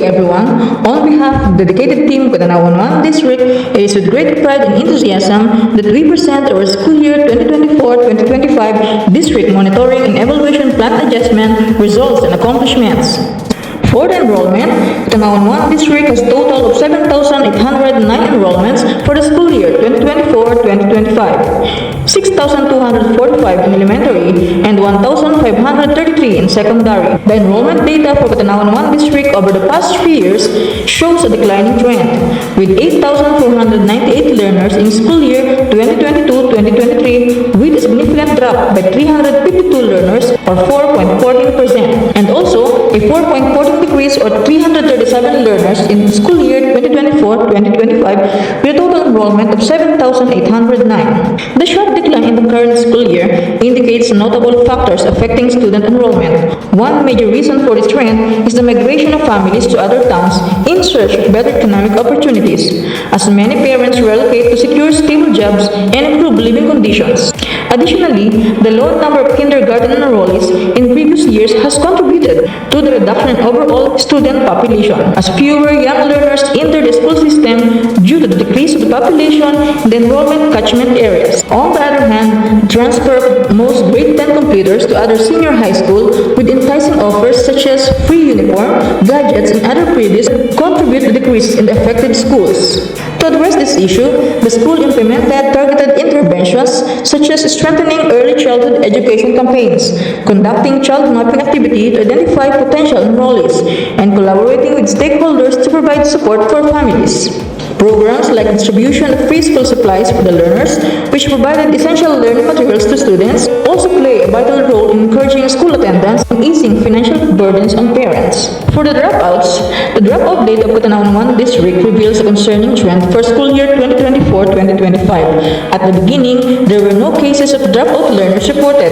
everyone. On behalf of the dedicated team of the One District, it is with great pride and enthusiasm that we present our school year 2024-2025 District Monitoring and Evaluation Plan Adjustment Results and Accomplishments. For the enrollment, the One District has a total of 7,809 enrollments for the school year 2024-2025. 6,245 in elementary and 1,533 in secondary. The enrollment data for Katanawan 1 district over the past 3 years shows a declining trend, with 8,498 learners in school year 2022-2023 with a significant drop by 352 learners or 4.14%, and also a 4.14 decrease or 337 learners in school year 2024-2025 with a total enrollment of 7,809. The sharp decline in the current school year indicates notable factors affecting student enrollment. One major reason for this trend is the migration of families to other towns in search of better economic opportunities, as many parents relocate to secure stable jobs and improve living conditions. Additionally, the low number of kindergarten enrollees in previous years has contributed to the reduction in overall student population, as fewer young learners enter the school system due to the decrease of the population in the enrollment catchment areas. On the other hand, transfer of most grade 10 completers to other senior high school with enticing offers such as free uniform, gadgets, and other previous contribute to decreases in the affected schools. To address this issue, the school implemented targeted interventions such as strengthening early childhood education campaigns, conducting child mapping activity to identify potential enrollees, and collaborating with stakeholders to provide support for families. Programs like distribution of free school supplies for the learners, which provided essential learning materials to students, also play a vital role in encouraging school attendance and easing financial burdens on parents. For the dropouts, the dropout data of Katanawan 1 district reveals a concerning trend for school year 2024-2025. At the beginning, there were no cases of dropout learners reported,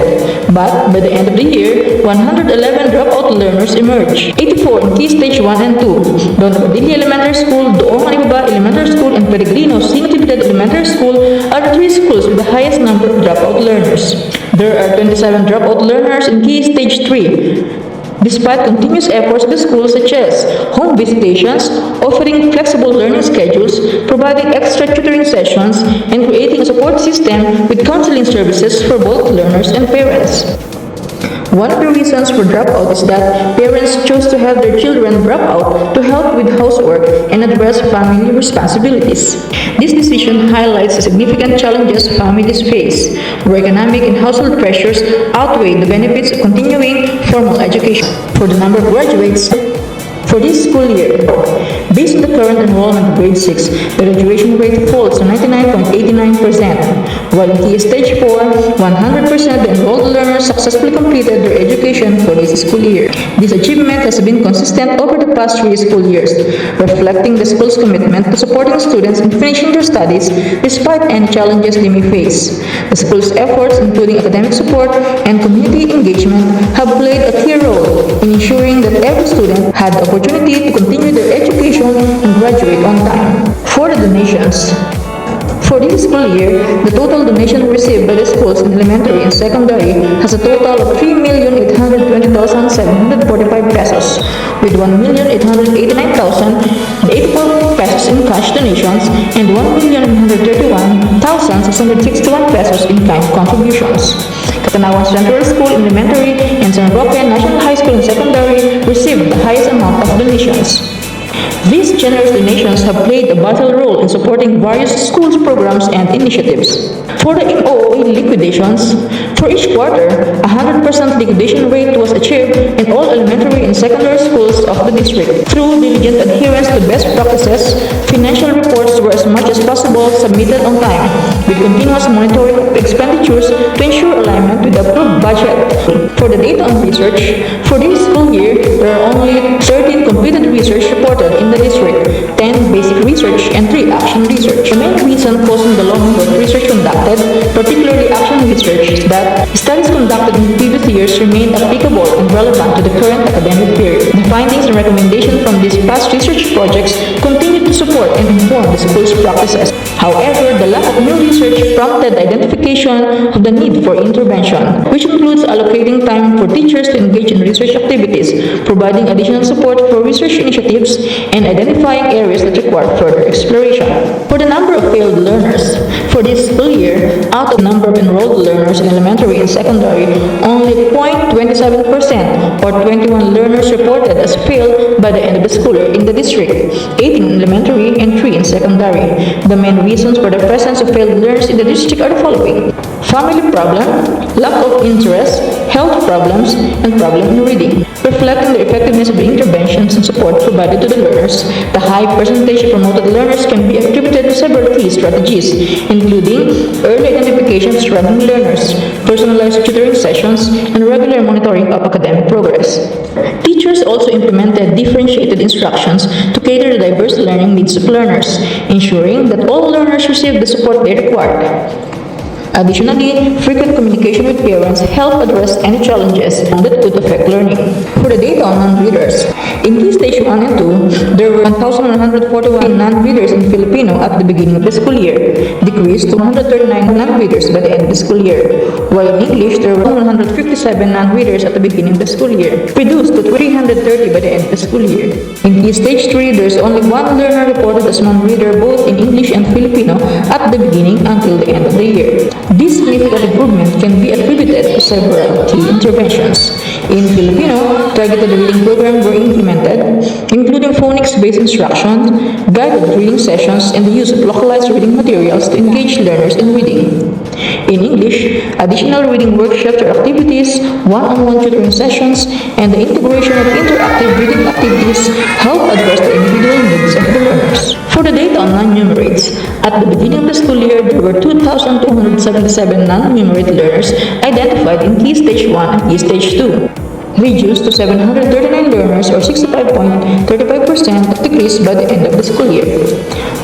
but by the end of the year, 111 dropout learners emerged, 84 in Key Stage 1 and 2. Don Padilla Elementary School, Doong Manibaba Elementary School, and Peregrino Sinatibidad Elementary School are the 3 schools with the highest number of dropout learners. There are 27 dropout learners in Key Stage 3. Despite continuous efforts of the schools such as home visitations, offering flexible learning schedules, providing extra tutoring sessions, and creating a support system with counseling services for both learners and parents. One of the reasons for dropout is that parents chose to have their children drop out to help with housework and address family responsibilities. This decision highlights the significant challenges families face, where economic and household pressures outweigh the benefits of continuing formal education. For the number of graduates, for this school year, based on the current enrollment of grade 6, the graduation rate falls to 99.89%, while in Key Stage 4, 100% of the enrolled learners successfully completed their education for this school year. This achievement has been consistent over the past 3 school years, reflecting the school's commitment to supporting students in finishing their studies despite any challenges they may face. The school's efforts, including academic support and community engagement, have played a key role in ensuring that every student had the opportunity to continue their education and graduate on time. For the donations, for this school year, the total donation received by the schools in elementary and secondary has a total of 3,820,745 pesos, with 1,889,084 pesos in cash donations and 1,931,661 pesos in kind contributions. Katanawan Central School in elementary and San Roque National High School in secondary received the highest amount of donations. These generous donations have played a vital role in supporting various schools' programs and initiatives. For the OOE liquidations, for each quarter, a 100% liquidation rate was achieved in all elementary and secondary schools of the district. Through diligent adherence to best practices, financial reports were as much as possible submitted on time, with continuous monitoring of expenditures to ensure alignment with the approved budget. For the data on research, for this school year, there are only 13 completed research reported in the district, 10 basic research, and 3 action research. The main reason causing the low number of research conducted, particularly action research, is that studies conducted in previous years remain applicable and relevant to the current academic period. The findings and recommendations from these past research projects continue to support and inform the school's practices. However, the lack of new research prompted identification of the need for intervention, which includes allocating time for teachers to engage in research activities, providing additional support for research initiatives, and identifying areas that require further exploration. For the number of failed learners, for this school year, out of the number of enrolled learners in elementary and secondary, only 0.27% or 21 learners reported as failed by the end of the school year in the district, 18 in elementary and 3 in secondary. The main reasons for the presence of failed learners in the district are the following: family problem, lack of interest, health problems, and problem in reading. Reflecting the effectiveness of the interventions and support provided to the learners, the high percentage of promoted learners can be attributed to several key strategies, including early identification of struggling learners, personalized tutoring sessions, and regular monitoring of academic progress. Teachers also implemented differentiated instructions to cater to diverse learning needs of learners, ensuring that all learners receive the support they required. Additionally, frequent communication with parents help address any challenges that could affect learning. For the data on non-readers, in Key Stage 1 and 2, there were 1,141 non-readers in Filipino at the beginning of the school year, decreased to 139 non-readers by the end of the school year, while in English, there were 157 non-readers at the beginning of the school year, reduced to 330 by the end of the school year. In Key Stage 3, there is only one learner reported as non-reader both in English and Filipino at the beginning until the end of the year. This significant improvement can be attributed to several key interventions. In Filipino, targeted reading programs were implemented, including phonics-based instruction, guided reading sessions, and the use of localized reading materials to engage learners in reading. In English, additional reading workshops or activities, one-on-one tutoring sessions, and the integration of interactive reading activities help address the individual needs of the learners. For the data on non-numerates, at the beginning of the school year, there were 2,277 non-numerate learners identified in Key Stage 1 and Key Stage 2, reduced to 739 learners or 65.35% decrease by the end of the school year.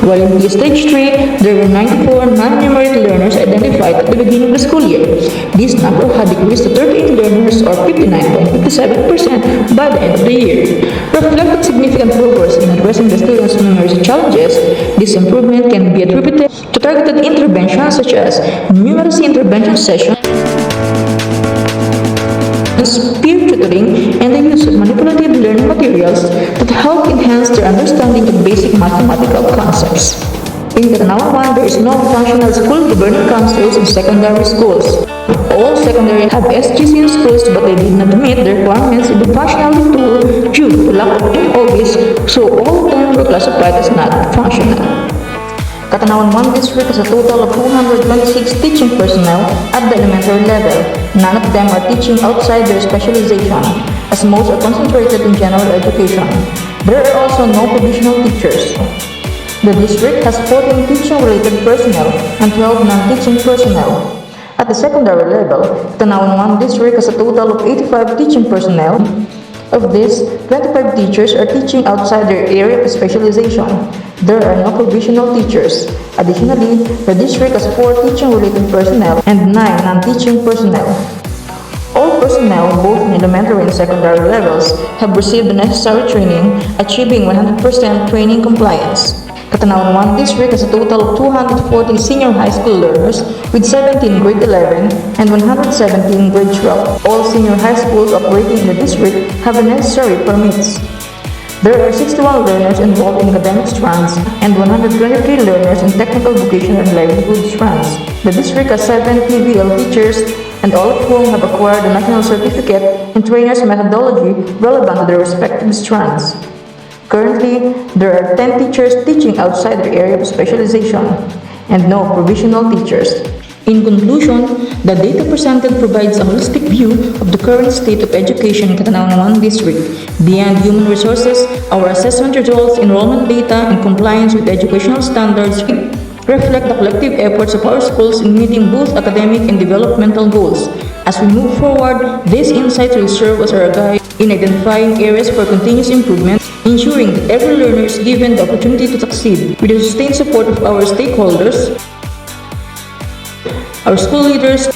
While in Key Stage 3, there were 94 non-numerate learners identified at the beginning of the school year. This number had decreased to 38 learners or 59.57% by the end of the year. Reflecting significant progress in addressing the students' numeracy challenges, this improvement can be attributed to targeted interventions such as numeracy intervention sessions, peer tutoring, and the use of manipulative learning materials that help enhance their understanding of basic mathematical concepts. In Katanawan 1, there is no functional school governing councils in secondary schools. All secondary have SGC in schools, but they did not meet the requirements in the functional tool due to lack of office, so all 10 were classified as not functional. Katanawan 1 district has a total of 226 teaching personnel at the elementary level. None of them are teaching outside their specialization, as most are concentrated in general education. There are also no provisional teachers. The district has 14 teaching-related personnel and 12 non-teaching personnel. At the secondary level, Katanawan 1 district has a total of 85 teaching personnel. Of this, 25 teachers are teaching outside their area of specialization. There are no provisional teachers. Additionally, the district has 4 teaching-related personnel and 9 non-teaching personnel. All personnel, both in elementary and secondary levels, have received the necessary training, achieving 100% training compliance. Katanawan 1 district has a total of 240 senior high school learners with 17 grade 11 and 117 grade 12. All senior high schools operating in the district have the necessary permits. There are 61 learners involved in academic strands and 123 learners in technical, vocational, and livelihood strands. The district has 7 PBL teachers, and all of whom have acquired a national certificate in trainer's methodology relevant to their respective strands. Currently, there are 10 teachers teaching outside their area of specialization and no provisional teachers. In conclusion, the data presented provides a holistic view of the current state of education in Katanawan 1 district. Beyond human resources, our assessment results, enrollment data, and compliance with educational standards reflect the collective efforts of our schools in meeting both academic and developmental goals. As we move forward, these insights will serve as our guide in identifying areas for continuous improvement, ensuring that every learner is given the opportunity to succeed. With the sustained support of our stakeholders, our school leaders,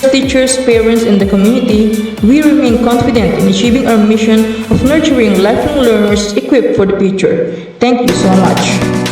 teachers, parents, and the community, we remain confident in achieving our mission of nurturing lifelong learners equipped for the future. Thank you so much.